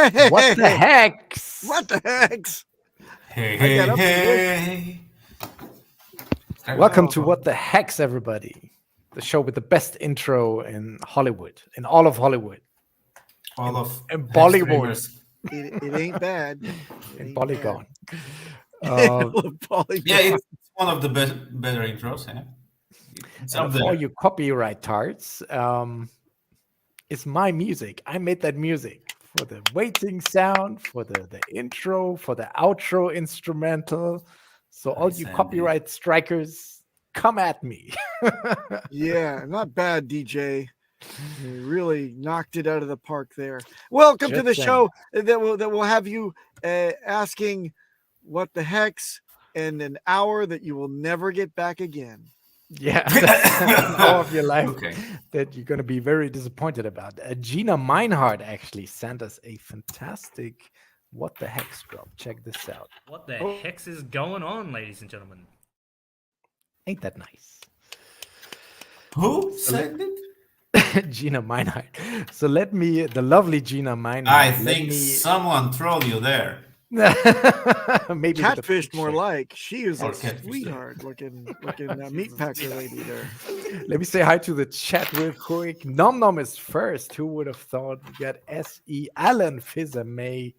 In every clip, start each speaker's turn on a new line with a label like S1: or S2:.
S1: What the hex?
S2: What the hex?
S3: Hey,
S2: I got
S3: hey,
S2: up to
S3: hey.
S1: Welcome to What the Hex, everybody. The show with the best intro in Hollywood, in all of Hollywood.
S3: All of
S1: in
S3: Hex
S1: Bollywood.
S3: streamers.
S2: It ain't bad.
S1: In Polygon.
S2: Polygon.
S3: Yeah, it's one of the better intros. Yeah. It's up
S1: And for
S3: there.
S1: all you copyright tarts, it's my music. I made that music for the waiting sound, for the intro, for the outro instrumental. So all
S3: Nice,
S1: you
S3: Andy.
S1: copyright strikers, come at me.
S2: Yeah, not bad, DJ. You really knocked it out of the park there. Welcome to
S1: Just
S2: the
S1: saying.
S2: show that will have you asking what the hex in an hour that you will never get back again.
S1: Yeah, that's all of your life
S3: Okay.
S1: that you're going to be very disappointed about. Gina Meinhardt actually sent us a fantastic What the Hex drop. Check this out.
S4: What the
S2: Oh.
S4: hex is going on, ladies and gentlemen?
S1: Ain't that nice?
S3: Who said it?
S1: Gina Meinhardt. So the lovely Gina Meinhardt.
S3: I think someone trolled you there.
S1: maybe with the
S2: Catfish, more
S1: picture.
S2: like. She is
S3: Or
S2: a
S3: catfish.
S2: sweetheart looking meat packer lady there.
S1: Let me say hi to the chat real quick. Nom Nom is first. Who would have thought? We got S.E. Allen, Fizzer May,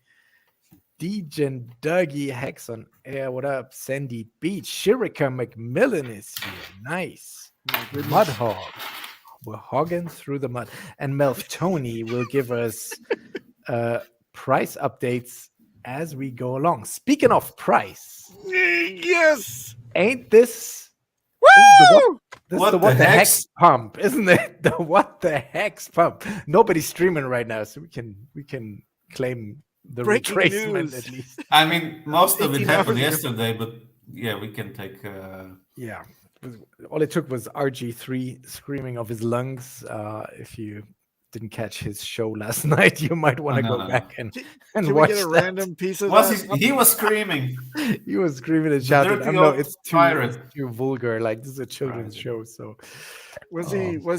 S1: Dejan Dougie, Hex on Air. What up? Sandy Beach. Shirika McMillan is here. Nice. Mudhog. We're hogging through the mud. And Melf Tony will give us price updates as we go along. Speaking of price,
S2: Yes.
S1: ain't this
S2: Woo!
S1: this
S3: What
S1: the
S3: the
S1: What the Hex
S3: hex?
S1: pump, isn't it? The What the Hex pump. Nobody's streaming right now, so we can claim the
S2: Breaking
S1: retracement
S2: news.
S1: at least.
S3: I mean, most of it
S2: 18
S3: happened
S2: hours ago.
S3: yesterday, but yeah, we can take.
S1: Yeah. All it took was RG3 screaming of his lungs. If you didn't catch his show last night, you might want to
S3: no,
S1: go
S3: no, no.
S1: back and
S2: Can we
S1: watch
S2: get a
S1: that.
S2: random piece of
S3: Was
S2: that?
S3: he was screaming.
S1: He was screaming and
S3: The
S1: shouting.
S3: dirty
S1: No,
S3: old
S1: it's
S3: pirate.
S1: too vulgar. Like, this is a children's
S3: Right.
S1: show. So,
S2: Was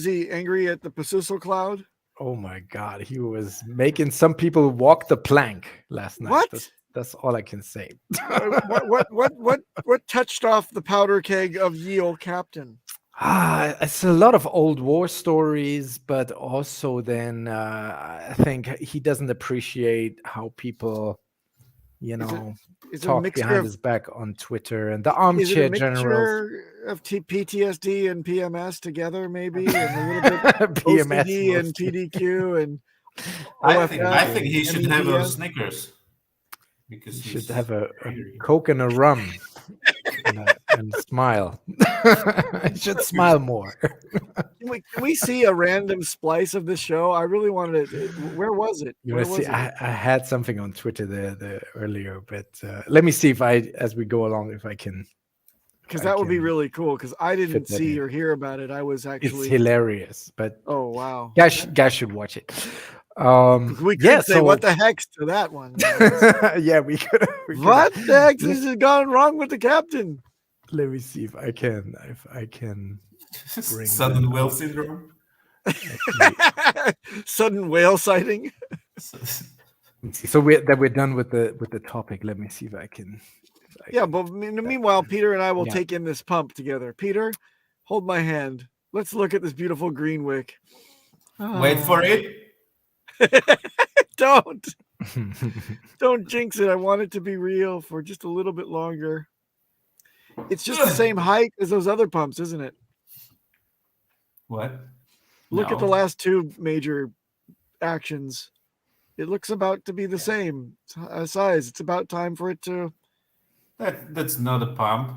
S2: he angry at the Pazuzu cloud?
S1: oh my God, he was making some people walk the plank last night.
S2: What?
S1: That's all I can say.
S2: What touched off the powder keg of ye old captain?
S1: It's a lot of old war stories, but also then I think he doesn't appreciate how people,
S2: Is it a
S1: talk
S2: mixture
S1: behind
S2: of
S1: his back on Twitter and the
S2: is it
S1: armchair
S2: a
S1: generals.
S2: mixture of PTSD and PMS together, maybe, and a little bit
S1: PMS
S2: OCD and
S1: mostly.
S2: PDQ and
S3: I think
S2: OFF
S3: he should
S2: and
S3: have a
S2: MEDS?
S3: Snickers. Because
S1: You
S3: he's
S1: should have a
S3: angry.
S1: Coke and a rum and smile. You should smile more.
S2: Can we see a random splice of this show? I really wanted it. Where was it?
S1: You
S2: Where
S1: wanna
S2: was
S1: see,
S2: it?
S1: I had something on Twitter there earlier, but let me see if as we go along, if I can.
S2: Because
S1: I
S2: that would be
S1: can
S2: really cool. Because I didn't
S1: fit that
S2: see
S1: in.
S2: or hear about it. I was
S1: It's
S2: actually.
S1: hilarious, but
S2: Oh wow!
S1: guys should watch it.
S2: We could
S1: yeah,
S2: say
S1: so
S2: what the heck's to that one.
S1: yeah, we could.
S2: What the heck has gone wrong with the captain?
S1: Let me see if I can. Bring
S3: Sudden
S1: that
S3: whale
S1: up.
S3: syndrome.
S1: Actually,
S2: Sudden whale sighting.
S1: let's see. So we're done with the topic. Let me see if I can.
S2: Yeah, but meanwhile, Peter and I will
S1: Yeah.
S2: take in this pump together. Peter, hold my hand. Let's look at this beautiful green wick.
S3: Wait for it.
S2: Don't jinx it. I want it to be real for just a little bit longer. It's just the same height as those other pumps, isn't it?
S3: What?
S2: Look at the
S3: No.
S2: last two major actions. It looks about to be the same size. It's about time for it to
S3: That's not a pump.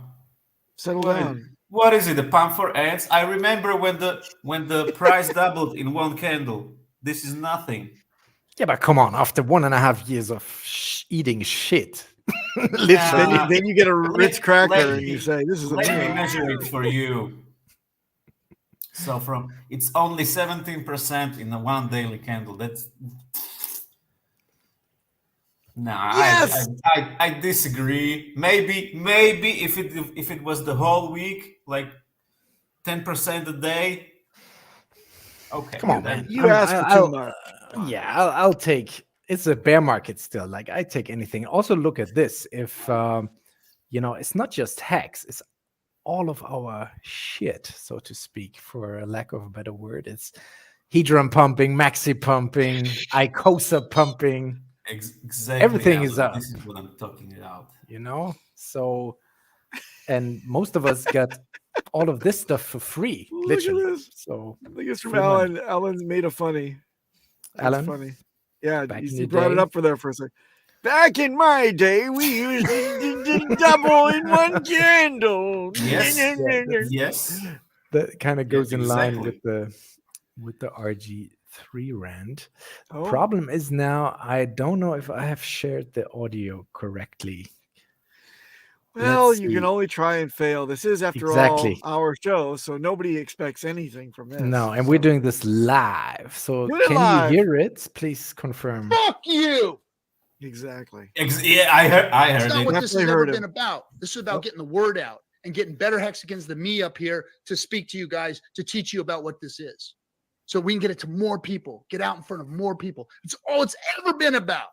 S2: settle
S3: What is,
S2: down.
S3: what is it? A pump for ants? I remember when the price doubled in one candle. This is nothing.
S1: Yeah, but come on! After 1.5 years of eating shit, literally.
S2: Then you get a Ritz cracker
S3: let
S2: and
S3: me-
S2: you say, "This is a
S3: Let me
S2: meal."
S3: measure it for you. So it's only 17% in a one daily candle. That's no,
S2: Yes!
S3: I disagree. Maybe if it was the whole week, like 10% a day. Okay,
S1: Come on,
S3: then-
S1: man.
S2: You asked for too much.
S1: Yeah, I'll take it's a bear market still. Like I take anything. Also, look at this. If it's not just HEX, it's all of our shit, so to speak, for a lack of a better word. It's Hedron pumping, Maxi pumping, Icosa pumping.
S3: Exactly.
S1: Everything is up.
S3: This is what I'm talking about.
S1: So, and most of us got all of this stuff for free,
S2: Look
S1: literally.
S2: at this.
S1: So
S2: I think it's from
S1: free money.
S2: Alan. Alan's made a funny. That's
S1: Alan?
S2: funny. Yeah,
S1: Back
S2: he
S1: in your
S2: brought it
S1: day?
S2: up for there for a second. Back in my day, we used to double in one candle.
S3: Yes.
S1: Yeah,
S3: Yes.
S1: that kind of goes in line
S3: exactly.
S1: with the RG3 rant.
S2: Oh.
S1: Problem is now I don't know if I have shared the audio correctly.
S2: Well,
S1: Let's
S2: you can
S1: see.
S2: only try and fail. This is, after
S1: Exactly.
S2: all, our show, so nobody expects anything from this.
S1: No, and we're doing this live. So
S2: Do it
S1: can
S2: live.
S1: you hear it? Please confirm.
S5: Fuck you.
S2: Exactly.
S3: Yeah, I heard
S5: That's not
S3: it.
S5: what this has
S2: Definitely
S5: ever
S2: heard
S5: been
S2: him.
S5: about. This is about
S2: Nope.
S5: getting the word out and getting better Hexicans than me up here to speak to you guys, to teach you about what this is. So we can get it to more people, get out in front of more people. It's all it's ever been about.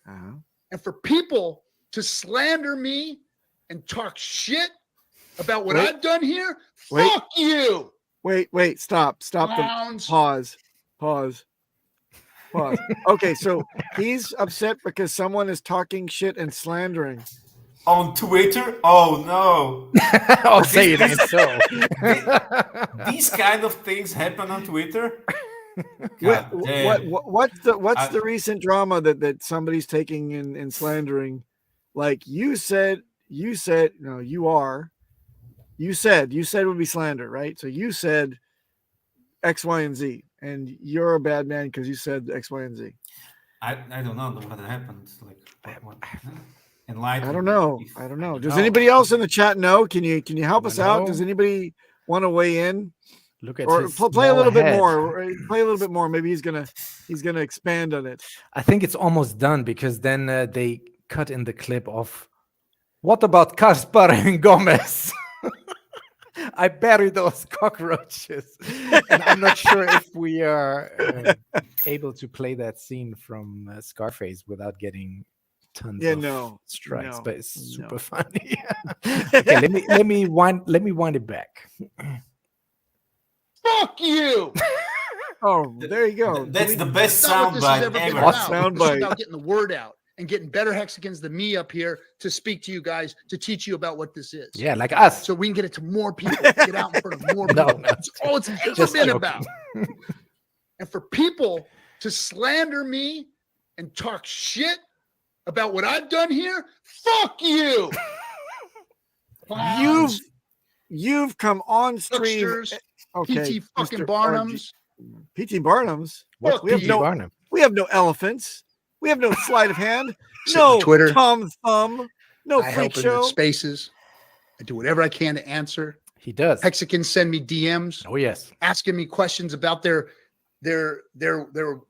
S2: Uh-huh.
S5: And for people to slander me and talk shit about what
S2: Wait.
S5: I've done here,
S2: Wait.
S5: fuck you.
S2: Wait, stop the
S5: Clowns.
S2: pause. Okay, so he's upset because someone is talking shit and slandering.
S3: On Twitter? Oh no.
S1: I'll say it ain't so.
S3: These kind of things happen on Twitter.
S2: What's the recent drama that somebody's taking and slandering? Like you said would be slander, right? So you said X, Y, and Z, and you're a bad man because you said X, Y, and Z.
S3: I don't know what happened. Like what? Enlighten.
S2: I don't know. Does anybody else in the chat know? Can you help us out? Does anybody want to weigh in?
S1: Look at
S2: Or
S1: his
S2: play a little
S1: small
S2: bit
S1: head.
S2: more. Play a little bit more. Maybe he's gonna expand on it.
S1: I think it's almost done because then they cut in the clip of what about Caspar and Gomez? I bury those cockroaches. And I'm not sure if we are able to play that scene from Scarface without getting tons of strikes, but it's super funny. Okay, let me wind it back.
S5: Fuck you.
S2: Oh, there you go.
S3: That's the best
S5: That's not what this has
S3: soundbite
S5: ever been
S3: ever.
S5: about.
S2: Soundbite.
S5: This is about getting the word out and getting better Hexicans than me up here to speak to you guys, to teach you about what this is.
S1: Yeah, like us.
S5: So we can get it to more people, get out in front of more people.
S1: No,
S5: That's all it's ever
S1: just
S5: been
S1: joking.
S5: about. And for people to slander me and talk shit about what I've done here, fuck you. Clowns,
S2: You've come on stream.
S5: hucksters,
S2: Okay,
S5: PT fucking
S2: Mr.
S5: Barnums.
S2: RG. PT Barnums.
S1: What's
S5: Fuck
S2: we have
S1: P.T.
S5: you.
S1: Barnum?
S2: We have no elephants. We have no sleight of hand.
S5: Sit
S2: No
S5: on Twitter.
S2: Tom Thumb. No
S5: I
S2: freak
S5: help in the
S2: show.
S5: spaces. I do whatever I can to answer.
S1: He does.
S5: Hexicans send me DMs
S1: Oh yes.
S5: asking me questions about their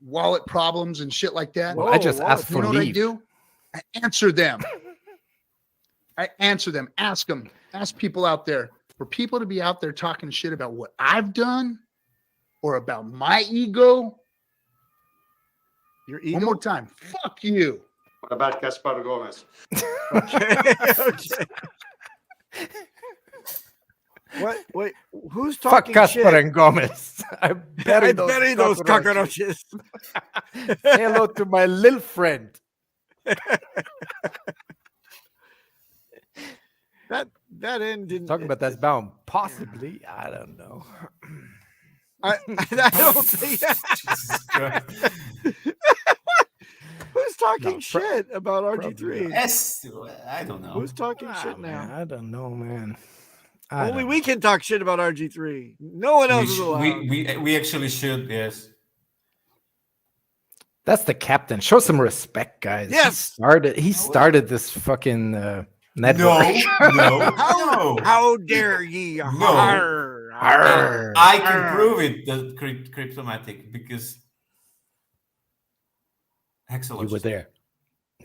S5: wallet problems and shit like that.
S1: Well, I just
S2: Whoa,
S1: asked
S5: You
S1: for
S5: know what I
S1: leave.
S5: do? I answer them. Ask them. Ask people out there. For people to be out there talking shit about what I've done or about my ego.
S2: Your
S5: One
S2: ego.
S5: more time. Fuck you.
S6: What about Caspar Gomez?
S2: Okay. Okay. What? Wait. Who's
S1: Fuck
S2: talking
S1: Caspar
S2: shit?
S1: and Gomez. I bury
S2: I
S1: those,
S2: bury those cockroaches.
S1: Say hello to my little friend.
S2: That end didn't.
S1: Talking about that's bound. Possibly. I don't know.
S2: I don't think.
S3: Jesus Christ.
S2: Who's talking
S1: No,
S2: shit about RG3?
S3: Yes, I don't know.
S2: Who's talking shit
S1: Man,
S2: now?
S1: I don't know, man.
S2: Only we can talk shit about RG3. No one else is allowed.
S3: We actually should, yes.
S1: That's the captain. Show some respect, guys.
S2: Yes.
S1: He started this fucking network.
S3: No.
S2: How dare ye?
S3: No.
S2: Arr,
S1: Arr.
S3: I can prove it, the Cryptomatic, because Hexologist.
S1: You were there.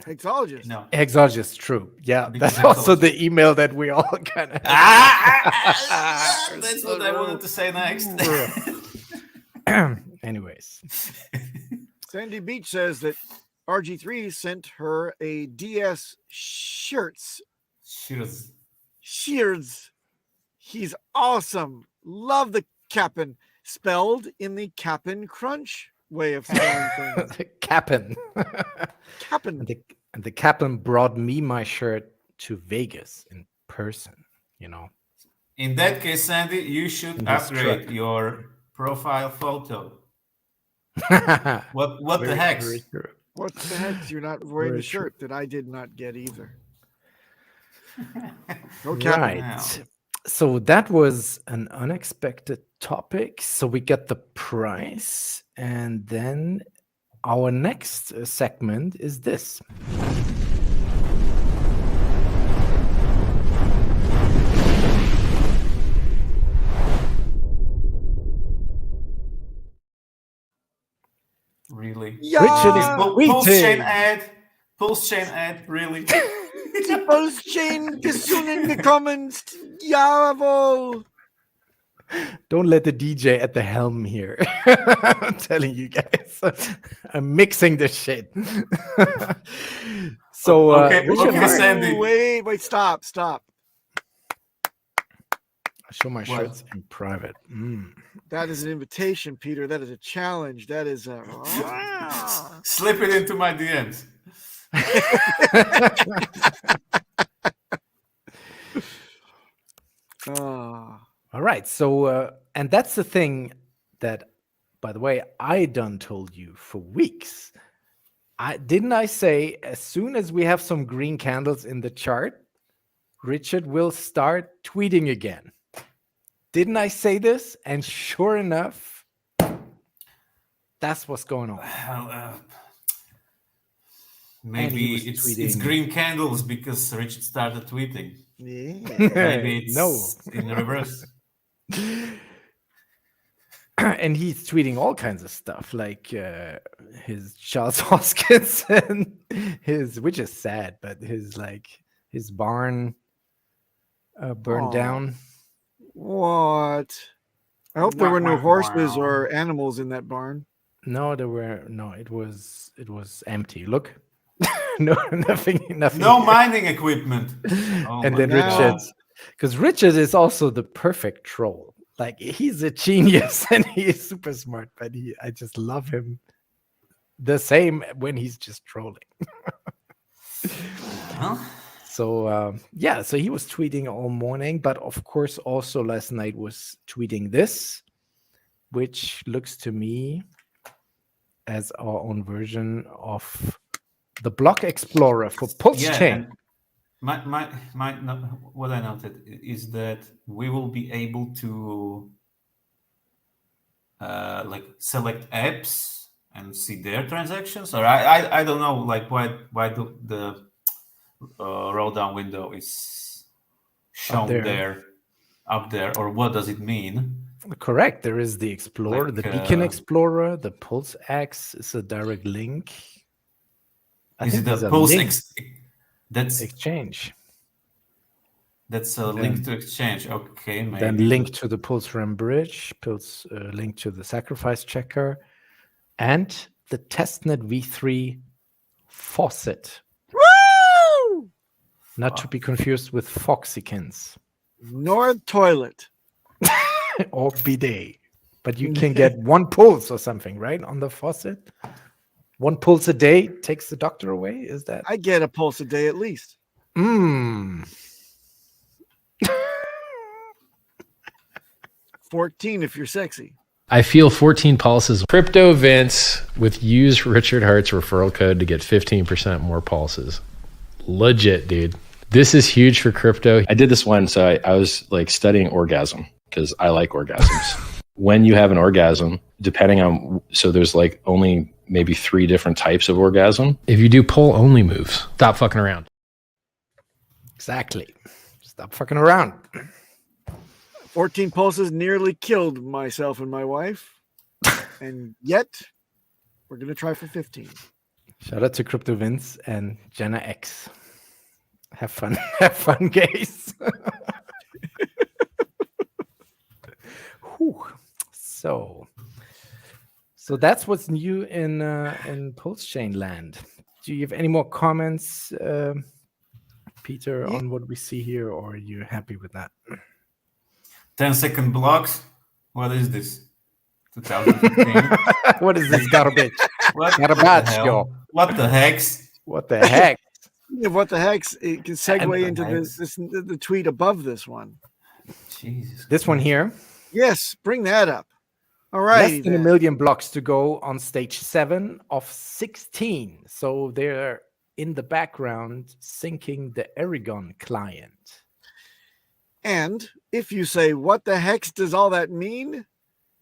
S2: Hexologist.
S3: No.
S1: Exologist, true. Yeah,
S3: Because
S1: that's also
S3: Hexologist.
S1: the email that we all kind of.
S3: That's what I wanted to say next.
S1: Anyways,
S2: Sandy Beach says that RG3 sent her a DS shirts.
S3: Cheers.
S2: Shears. He's awesome. Love the Cap'n. Spelled in the Cap'n Crunch way of spelling things.
S1: The Cap'n.
S2: Cap'n.
S1: And the Cap'n brought me my shirt to Vegas in person, you know.
S3: In that case, Sandy, you should
S1: In his
S3: upgrade
S1: truck.
S3: your profile photo. What the
S1: Very,
S3: heck?
S1: very true.
S2: What the heck? You're not wearing
S1: Very
S2: the
S1: true.
S2: shirt that I did not get either. Go Cap'n.
S1: Right.
S3: Now.
S1: So that was an unexpected topic. So we get the price. And then our next segment is this.
S3: Really?
S2: Yeah.
S1: Richard is
S3: Pulse chain
S1: tweeting.
S3: ad. Pulse chain ad. Really?
S2: Die Pulse-Chain gesunden gekommen. Jawohl.
S1: Don't let the DJ at the helm here. I'm telling you guys. I'm mixing the shit. So,
S3: Okay,
S1: Richard
S3: okay,
S1: Hart-
S3: Sandy.
S2: Wait, stop.
S1: I show my
S3: What?
S1: shirts in private.
S2: That is an invitation, Peter. That is a challenge. That is a.
S3: Slip it into my DMs.
S1: All right. So, and that's the thing that, by the way, I done told you for weeks. I say as soon as we have some green candles in the chart, Richard will start tweeting again. Didn't I say this? And sure enough, that's what's going on.
S3: Well,
S1: And
S3: maybe
S1: he was
S3: it's
S1: tweeting.
S3: green candles because Richard started tweeting.
S2: Yeah.
S3: Maybe it's
S1: No.
S3: in reverse.
S1: And he's tweeting all kinds of stuff, like his Charles Hoskins and his, which is sad, but his barn burned
S2: Aw.
S1: down.
S2: What? I hope there were no horses or animals in that barn.
S1: No, it was empty. Look, no, nothing.
S3: No mining equipment. Oh
S1: And
S3: my
S1: then
S3: God.
S1: Richard, because Richard is also the perfect troll. Like, he's a genius and he is super smart, but I just love him the same when he's just trolling.
S3: Well,
S1: So so he was tweeting all morning, but of course also last night was tweeting this, which looks to me as our own version of the block explorer for Pulse Chain.
S3: and what I noted is that we will be able to like select apps and see their transactions, or I don't know, like why the roll down window is shown
S1: there.
S3: up there, or what does it mean?
S1: Correct. There is the Explorer,
S3: Like,
S1: the Beacon Explorer, the Pulse X is a direct link.
S3: Is it
S1: these
S3: a
S1: are
S3: pulse
S1: linked
S3: that's
S1: exchange?
S3: a link to exchange? Okay, maybe.
S1: Then link to the Pulse RAM bridge, link to the sacrifice checker, and the testnet v3 faucet.
S2: Woo!
S1: Not to be confused with Foxicans
S2: Nor toilet.
S1: or bidet. But you can get one pulse or something, right? On the faucet. One pulse a day takes the doctor away. Is that?
S2: I get a pulse a day at least. 14 if you're sexy.
S7: I feel 14 pulses. Crypto Vince use Richard Hart's referral code to get 15% more pulses. Legit, dude. This is huge for crypto. I did this one, so I was like studying orgasm because I like orgasms. When you have an orgasm, depending on, so there's like only maybe 3 different types of orgasm. If you do pull only moves, stop fucking around.
S1: Exactly. Stop fucking around.
S2: 14 pulses nearly killed myself and my wife. And yet, we're going to try for 15.
S1: Shout out to Crypto Vince and Jenna X. Have fun. Have fun, guys. Whew. So that's what's new in Pulse Chain land. do you have any more comments, Peter,
S2: Yeah.
S1: on what we see here, or are you happy with that?
S3: 10-second blocks. What is this? 2015.
S1: What is this garbage?
S3: What the
S1: Garbage,
S3: hell?
S1: yo.
S3: What the hex?
S1: What the heck?
S2: What the heck? It can segue into
S3: hex.
S2: the tweet above this one.
S3: Jesus.
S1: This one here.
S2: Yes, bring that up. All right.
S1: Less than a million blocks to go on stage 7 of 16. So they're in the background syncing the Aragon client.
S2: And if you say, what the heck does all that mean?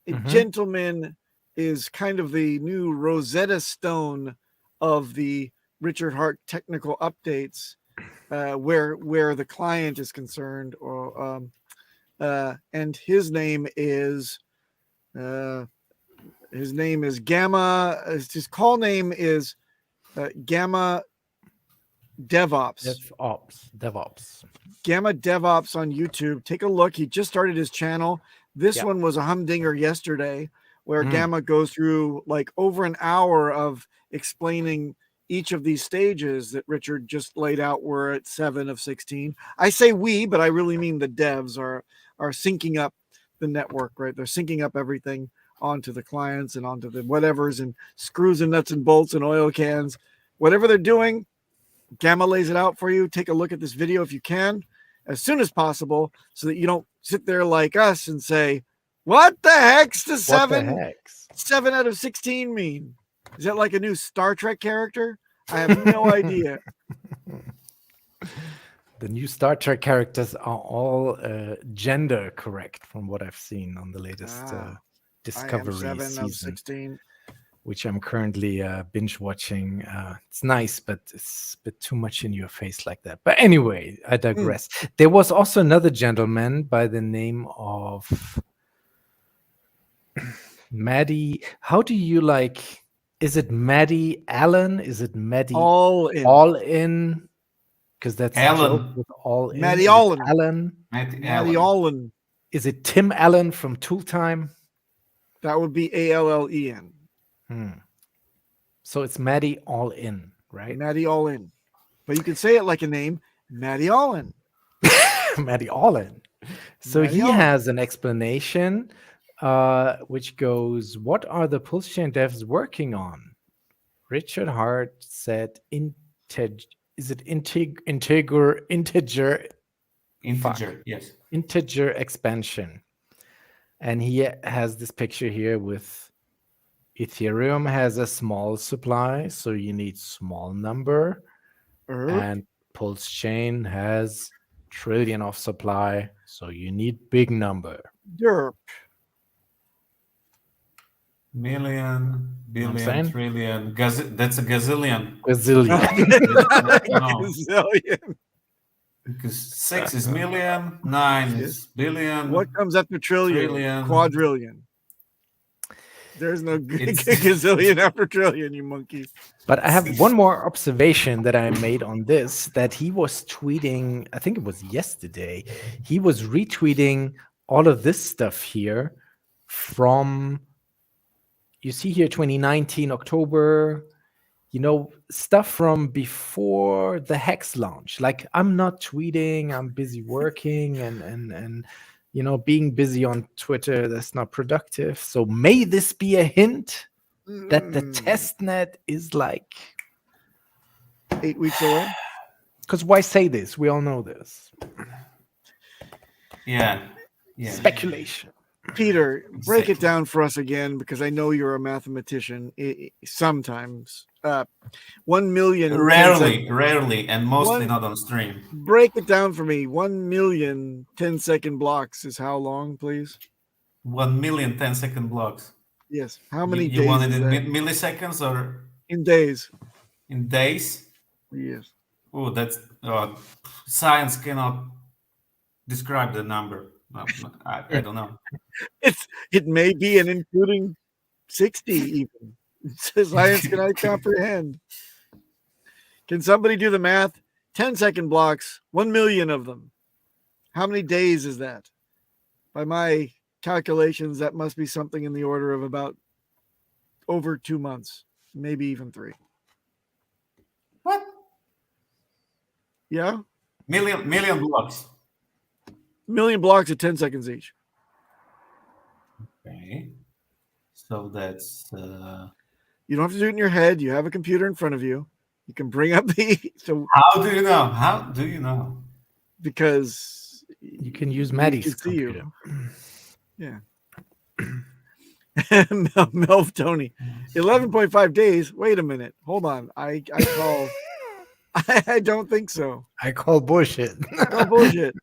S2: A gentleman is kind of the new Rosetta Stone of the Richard Hart technical updates, where the client is concerned, or and his name is Gamma. His call name is Gamma DevOps.
S1: DevOps.
S2: Gamma DevOps on YouTube. Take a look. He just started his channel. This
S1: Yep.
S2: one was a humdinger yesterday, where Gamma goes through like over an hour of explaining each of these stages that Richard just laid out. We're at 7 of 16. I say we, but I really mean the devs are syncing up the network, right? They're syncing up everything onto the clients and onto the whatevers and screws and nuts and bolts and oil cans. Whatever they're doing, Gamma lays it out for you. Take a look at this video if you can, as soon as possible, so that you don't sit there like us and say, what the heck's the 7 out of 16 mean? Is that like a new Star Trek character? I have no idea.
S1: The new Star Trek characters are all gender correct from what I've seen on the latest Discovery
S2: I am 7
S1: season,
S2: of 16.
S1: which I'm currently binge watching. It's nice, but it's a bit too much in your face like that. But anyway, I digress. There was also another gentleman by the name of Maddie. How do you like? Is it Maddie Allen? Is it Maddie
S2: All in.
S1: All in? Because that's
S3: Allen.
S1: a joke with all in.
S2: Maddie
S1: Is it
S2: Allen.
S1: Allen.
S2: Maddie Allen.
S1: Is it Tim Allen from Tool Time?
S2: That would be Allen.
S1: So it's Maddie All In, right?
S2: Maddie All In. But you can say it like a name, Maddie Allen.
S1: Maddie All In. So
S2: Maddie
S1: he
S2: Allen.
S1: has an explanation which goes, what are the pulse chain devs working on? Richard Hart said integer,
S3: yes.
S1: integer expansion. And he has this picture here with Ethereum has a small supply, so you need small number. And Pulse Chain has trillion of supply, so you need big number.
S2: Derp.
S3: Million, billion,
S1: saying?
S3: trillion. That's a gazillion.
S1: Gazillion.
S3: No,
S2: Gazillion.
S3: because 6 is million, 9 is billion.
S2: What comes after trillion?
S3: Trillion.
S2: Quadrillion. There's no
S3: It's-
S2: gazillion after trillion, you monkey.
S1: But I have one more observation that I made on this, that he was tweeting, I think it was yesterday, he was retweeting all of this stuff here from, you see here, 2019, October, stuff from before the HEX launch. Like, I'm not tweeting, I'm busy working and being busy on Twitter, that's not productive. So may this be a hint that the test net is like
S2: 8 weeks away.
S1: Because why say this? We all know this.
S3: Yeah.
S1: Speculation.
S2: Peter, break it down for us again, because I know you're a mathematician. Sometimes 1 million.
S3: Rarely, and mostly not on stream.
S2: Break it down for me. 1 million 10-second blocks is how long, please?
S3: 1 million 10-second blocks.
S2: Yes. How many
S3: You
S2: days?
S3: want it
S2: is
S3: in
S2: that?
S3: milliseconds or
S2: In days.
S3: in days?
S2: Yes.
S3: Oh, that's science cannot describe the number. No, I don't know.
S2: It may be an including 60 even. Science can I comprehend. Can somebody do the math? 10-second blocks, 1 million of them. How many days is that? By my calculations, that must be something in the order of about over 2 months, maybe even 3. Yeah.
S3: Million blocks.
S2: Million blocks at 10 seconds each.
S3: Okay. So that's
S2: You don't have to do it in your head. You have a computer in front of you. You can bring up the so
S3: how do you know? How do you know?
S2: because
S1: You can use
S2: we
S1: Maddie's
S2: can see
S1: computer.
S2: you. Yeah. Melv Tony. 11.5 days. Wait a minute. Hold on. I call I don't think so.
S1: I call bullshit.
S2: Oh, bullshit.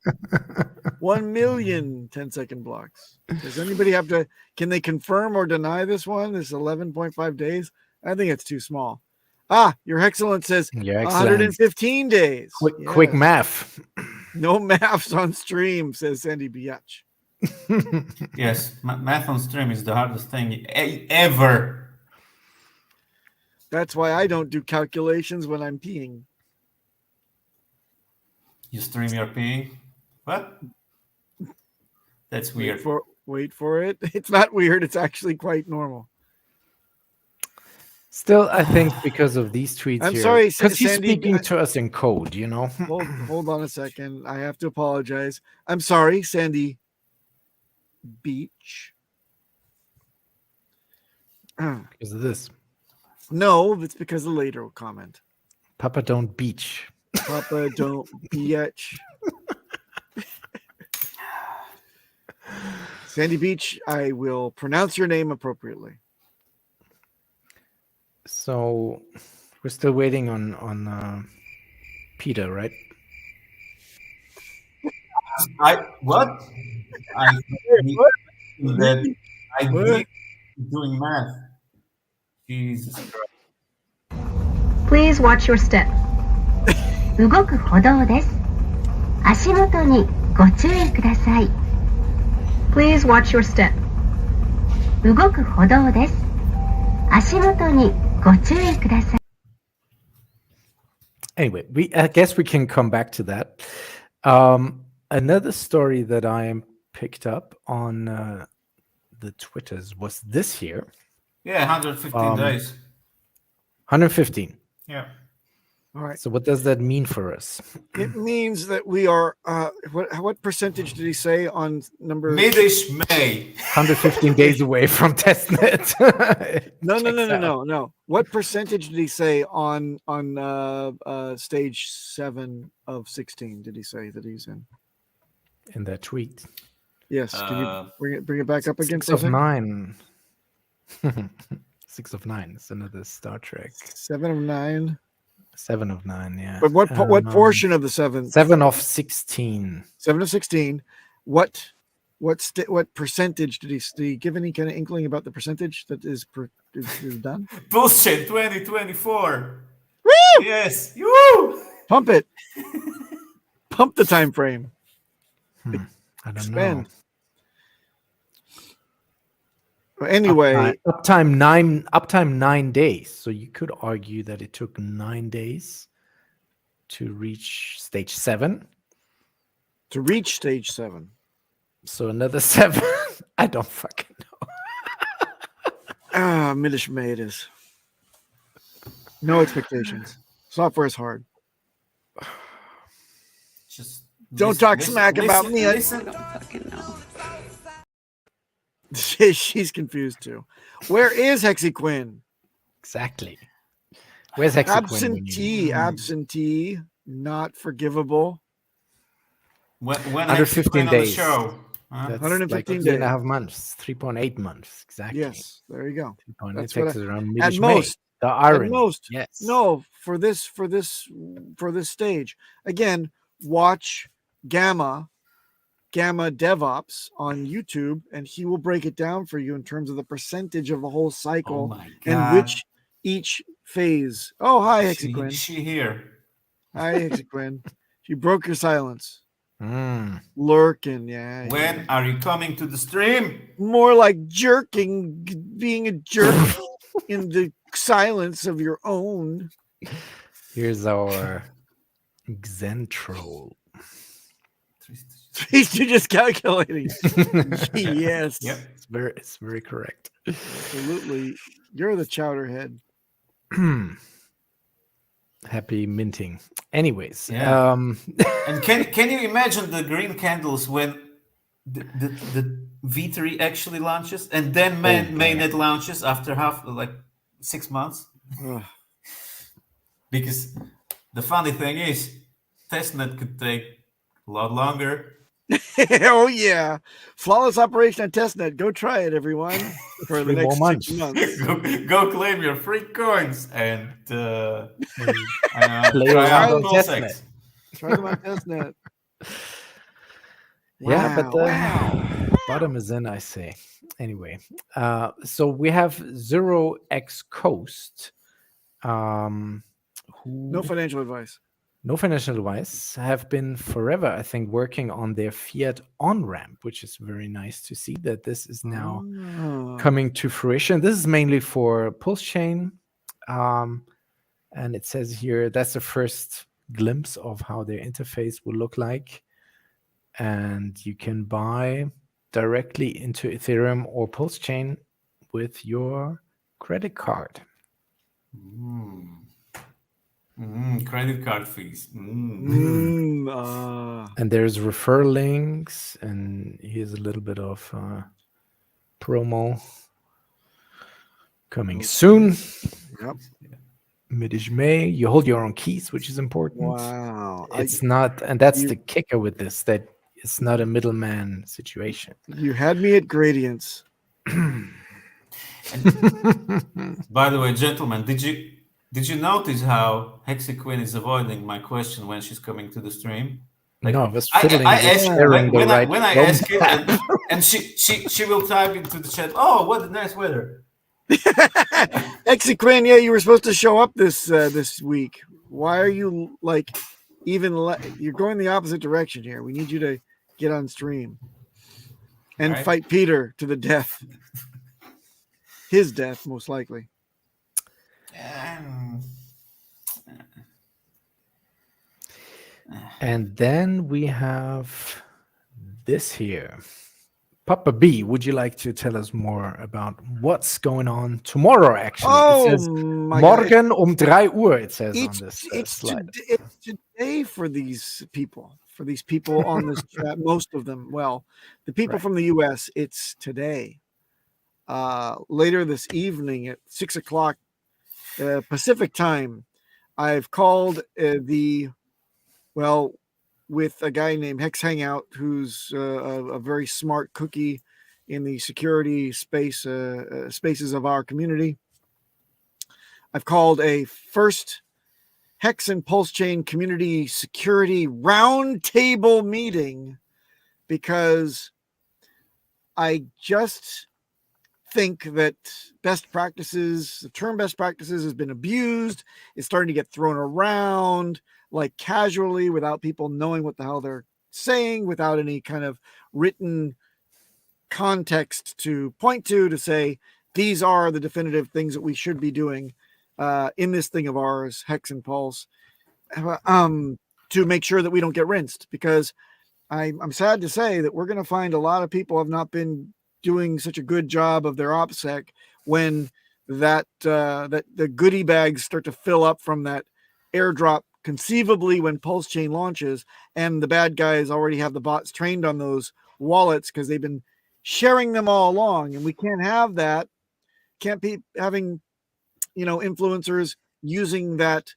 S2: 1 million 10-second blocks. Does anybody have to? Can they confirm or deny this one? This 11.5 days. I think it's too small. Your excellence says
S1: Your excellence.
S2: 115 days.
S1: Quick
S2: Yes.
S1: math.
S2: No maths on stream, says Sandy Biatch.
S3: Yes, math on stream is the hardest thing ever.
S2: That's why I don't do calculations when I'm peeing.
S3: You stream your peeing? What? That's weird.
S2: Wait for it. It's not weird. It's actually quite normal.
S1: Still, I think because of these tweets
S2: I'm
S1: here,
S2: sorry,
S1: because he's
S2: Sandy,
S1: speaking to us in code, you know.
S2: Hold on a second. I have to apologize. I'm sorry, Sandy Beach.
S1: Because of this.
S2: No, it's because of the later comment.
S1: Papa don't beach.
S2: Papa don't bitch. Sandy Beach, I will pronounce your name appropriately.
S1: So we're still waiting on Peter, right?
S3: What? I think doing math. Jesus Christ.
S8: Please watch your step. 動く歩道です。足元にご注意ください。Please watch your step. 動く歩道です。足元にご注意ください。
S1: Anyway, I guess we can come back to that. Another story that I picked up on the Twitters was this here.
S3: Yeah, 115 days.
S1: 115.
S3: Yeah.
S2: All right.
S1: So what does that mean for us?
S2: It means that we are. What percentage did he say on number?
S3: Mid-ish May.
S1: 115 days away from testnet.
S2: No. What percentage did he say on stage 7 of 16? Did he say that he's in?
S1: In that tweet.
S2: Yes. Can you bring it back up again?
S1: 6 of 9. 6 of 9. It's another Star Trek.
S2: 7 of 9.
S1: 7 of 9, yeah.
S2: But what portion of the 7?
S1: 7 of 16.
S2: 7 of 16. What percentage did he give any kind of inkling about the percentage that is done?
S3: Bullshit 2024.
S2: Woo!
S3: Yes. Woo!
S2: Pump it. Pump the time frame.
S1: I don't
S2: Expand.
S1: know.
S2: Anyway,
S1: uptime 9 days. So you could argue that it took 9 days to reach stage 7.
S2: To reach stage 7.
S1: So another 7. I don't fucking know.
S2: Mid-ish May it is. No expectations. Software is hard.
S3: Just
S2: Don't talk smack about me.
S9: I don't fucking know.
S2: She's confused too. Where is Hexicans?
S1: Exactly. Where's Hexicans?
S2: Absentee, not forgivable.
S3: When
S1: 115 days.
S3: On the show,
S1: That's
S2: 115
S1: like
S2: days.
S1: 3.5 months, 3.8 months. Exactly.
S2: Yes, there you go.
S1: 3.8
S2: That's
S1: takes
S2: what
S1: it around
S2: at
S1: mid-ish
S2: most.
S1: May. The irony.
S2: At most.
S1: Yes.
S2: No, for this stage. Again, watch Gamma DevOps on YouTube, and he will break it down for you in terms of the percentage of the whole cycle
S3: my
S2: and
S3: God.
S2: which each phase. Oh, hi, Hexicans.
S3: She here.
S2: Hi, Hexicans. She broke your silence.
S1: Mm.
S2: Lurking, yeah.
S3: When are you coming to the stream?
S2: More like jerking, being a jerk in the silence of your own.
S1: Here's our Xentroll.
S2: He's just calculating. Yes.
S3: Yep.
S1: It's very correct.
S2: Absolutely. You're the chowderhead.
S1: Happy minting. Anyways,
S3: Yeah. And can you imagine the green candles when the V3 actually launches and then mainnet launches after 6 months?
S2: Ugh.
S3: Because the funny thing is, testnet could take a lot longer.
S2: Oh yeah, flawless operation on testnet. Go try it, everyone, for the
S1: 3 more
S2: next 6
S1: months.
S2: months.
S3: go claim your free coins and
S1: Play
S3: try
S1: around
S3: out
S1: on
S3: Pulse
S1: testnet.
S3: X.
S2: Try them on testnet.
S1: Yeah, but the
S2: Wow.
S1: bottom is in, I say. Anyway, so we have 0x Coast, who
S2: No financial advice.
S1: no financial advice, have been forever, I think, working on their fiat on ramp, which is very nice to see that this is now
S2: Oh.
S1: coming to fruition. This is mainly for Pulse Chain. And it says here that's the first glimpse of how their interface will look like. And you can buy directly into Ethereum or Pulse Chain with your credit card.
S3: Credit card fees.
S1: And there's refer links, and here's a little bit of promo coming soon.
S2: Yep.
S1: Mid May. You hold your own keys, which is important.
S2: Wow.
S1: It's not, and that's the kicker with this, that it's not a middleman situation.
S2: You had me at gradients.
S3: By the way, gentlemen, did you notice how Hexicans is avoiding my question when she's coming to the stream? Like,
S1: no, I was fiddling with sharing the
S3: when
S1: right
S3: I ask it, and she will type into the chat, "Oh, what a nice weather."
S2: Hexicans, yeah, you were supposed to show up this week. Why are you you're going the opposite direction here? We need you to get on stream and fight Peter to the death. His death, most likely.
S1: And then we have this here. Papa B, would you like to tell us more about what's going on tomorrow, actually?
S2: Oh,
S1: it says
S2: my
S1: Morgen
S2: God.
S1: 3 Uhr, it says on this
S2: It's
S1: slide.
S2: it's today for these people on this chat, most of them. Well, the people from the US, it's today. Later this evening at 6 o'clock Pacific time, I've called with a guy named Hex Hangout, who's a very smart cookie in the security spaces of our community. I've called a first Hex and Pulse Chain community security roundtable meeting because I just think that the term best practices has been abused. It's starting to get thrown around like casually without people knowing what the hell they're saying, without any kind of written context to point to say, these are the definitive things that we should be doing in this thing of ours, Hex and Pulse, to make sure that we don't get rinsed. Because I'm sad to say that we're going to find a lot of people have not been doing such a good job of their OPSEC when that the goodie bags start to fill up from that airdrop, conceivably when Pulse Chain launches, and the bad guys already have the bots trained on those wallets because they've been sharing them all along. And we can't have that. Can't be having, influencers using that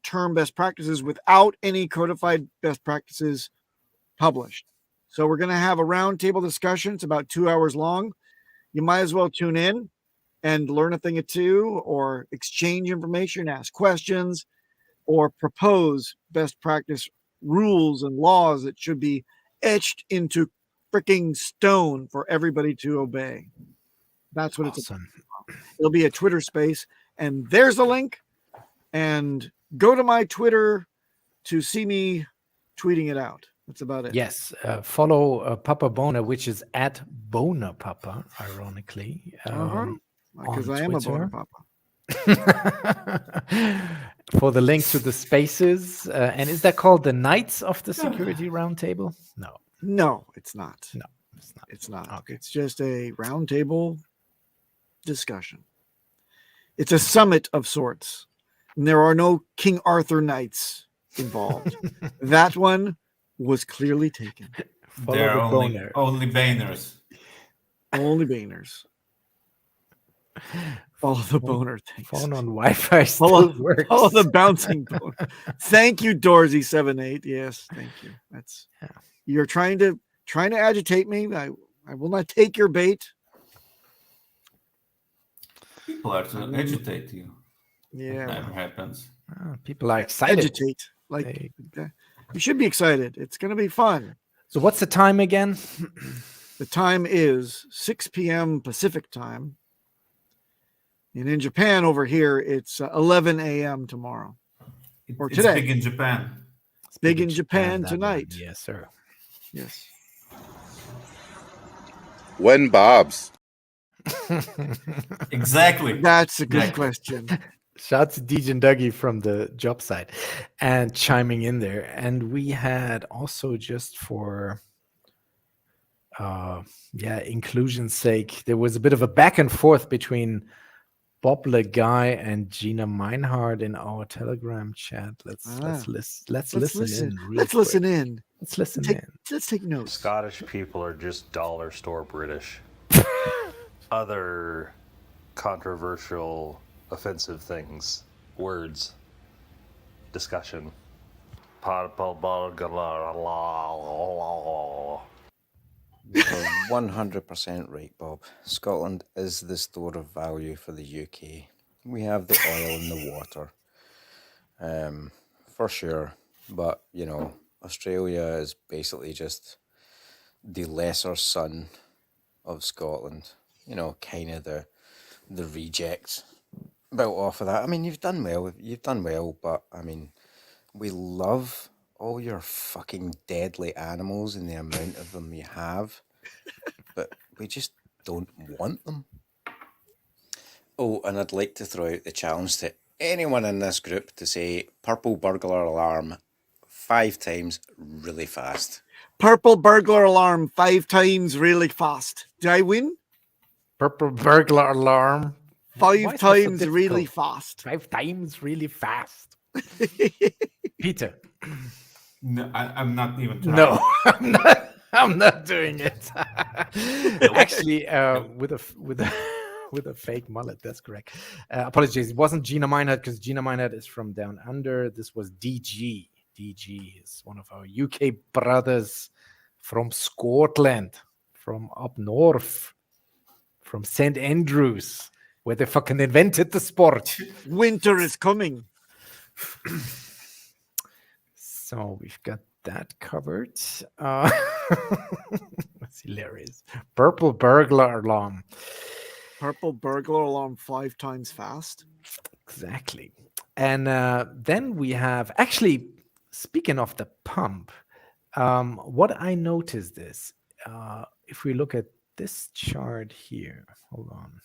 S2: term best practices without any codified best practices published. So we're going to have a roundtable discussion. It's about 2 hours long. You might as well tune in and learn a thing or two, or exchange information, ask questions, or propose best practice rules and laws that should be etched into freaking stone for everybody to obey. That's what it's about. It'll be a Twitter space, and there's a link. And go to my Twitter to see me tweeting it out. That's about it.
S1: Yes, follow Papa Bona, which is at Bona Papa, ironically.
S2: Because I am a Bona Papa.
S1: For the link to the spaces. And is that called the Knights of the Security Roundtable?
S2: No, it's not.
S1: No, it's not.
S2: It's not.
S1: Okay.
S2: It's just a roundtable discussion. It's a summit of sorts. And there are no King Arthur knights involved. That one was clearly taken.
S1: Follow
S3: There
S1: the
S3: are
S1: boner.
S3: only banners.
S2: Only Baners. Follow the boner things.
S1: Phone on Wi-Fi
S2: Follow,
S1: still works.
S2: follow the bouncing boner. Thank you, Dorsey78. Yes, thank you. That's you're trying to agitate me. I will not take your bait.
S3: People are to agitate you.
S2: Yeah,
S3: That never happens.
S1: People are excited.
S2: agitate. Like you should be excited. It's going to be fun.
S1: So what's the time again?
S2: The time is 6 p.m. Pacific time. And in Japan over here, it's 11 a.m. tomorrow. Or
S3: It's
S2: today.
S3: big in Japan.
S2: It's big in Japan
S1: that
S2: tonight.
S1: one. Yes, sir.
S2: Yes.
S9: When Bob's?
S3: Exactly.
S2: That's a good question.
S1: Shout to DJ and Dougie from the job site and chiming in there. And we had also, just for inclusion's sake, there was a bit of a back and forth between Bob Guy and Gina Meinhardt in our Telegram chat. Let's listen in.
S2: Let's listen in.
S1: Let's listen in.
S2: Let's take notes.
S10: Scottish people are just dollar store British. Other controversial, offensive things, words, discussion.
S11: You're 100% right, Bob. Scotland is the store of value for the UK. We have the oil and the water, for sure. But, you know, Australia is basically just the lesser son of Scotland. You know, kind of the rejects built off of that. I mean, you've done well, but, I mean, we love all your fucking deadly animals and the amount of them you have, but we just don't want them. Oh, and I'd like to throw out the challenge to anyone in this group to say purple burglar alarm 5 times really fast.
S2: Purple burglar alarm 5 times really fast. Did I win?
S1: Purple burglar alarm.
S2: 5 times really
S1: difficult?
S2: fast.
S1: 5 times really fast. Peter.
S3: No, I'm not even trying.
S1: No, I'm not doing it. Actually, with a fake mullet. That's correct. Apologies. It wasn't Gina Meinhardt, because Gina Meinhardt is from down under. This was DG. DG is one of our UK brothers from Scotland, from up north, from St. Andrews, where they fucking invented the sport.
S2: Winter is coming.
S1: So we've got that covered. That's hilarious. Purple burglar alarm.
S2: Purple burglar alarm 5 times fast.
S1: Exactly. And then we have, actually, speaking of the pump, what I noticed is, if we look at this chart here, hold on.